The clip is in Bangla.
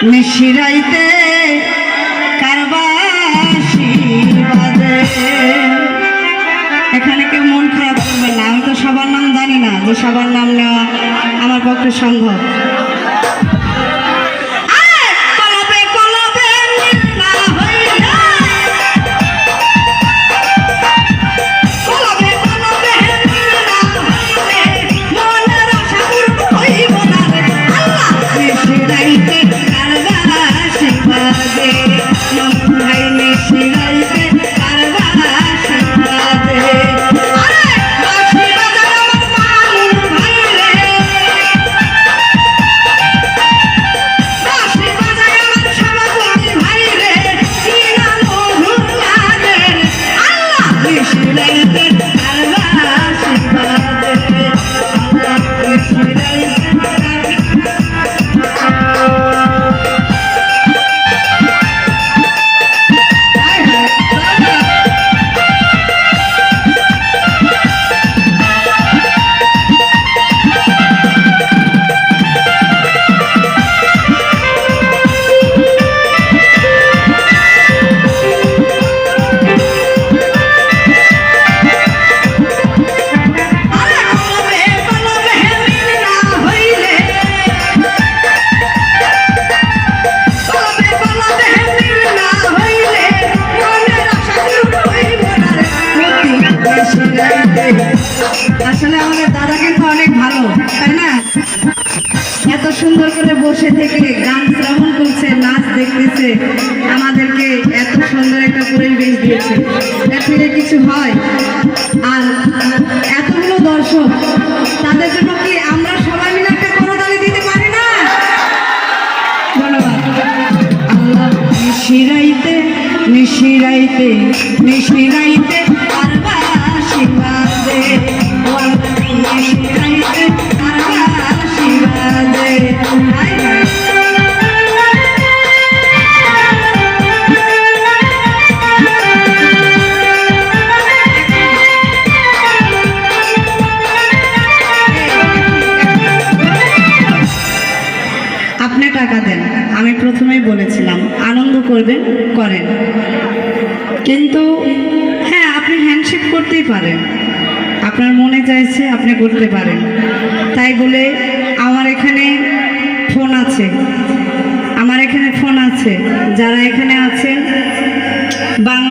নিশিরাইতে কারবাসি বাজে। এখানে কেউ মন খারাপ করবে না, আমি তো সবার নাম জানি না যে সবার নাম নেওয়া আমার পক্ষে সম্ভব। আসলে আমাদের দাদা কিন্তু অনেক ভালো, তাই না? এত সুন্দর করে বসে থেকে গান শ্রবণ করছে, নাচ দেখতেছে, আমাদেরকে এত সুন্দর একটা পরিবেশ দিয়েছে। এর থেকে কিছু হয়? আর এতগুলো দর্শক, তাদের জন্য কি আমরা সবাই মিলে একটা করতালি দিতে পারি না? ধন্যবাদ। আল্লাহ নিশিরাইতে নিশিরাইতে নিশিরাইতে কারবাসি বাজে, নিশিরাইতে কারবাসি বাজে। আপনি টাকা দেন, আমি প্রথমেই বলেছিলাম আনন্দ করবেন, করেন, কিন্তু হ্যাঁ আপনি হ্যান্ডশেক করতেই পারেন, আপনার মনে চাইছে আপনি করতে পারেন। তাই বলে আমার এখানে ফোন আছে, যারা এখানে আছেন বাংলা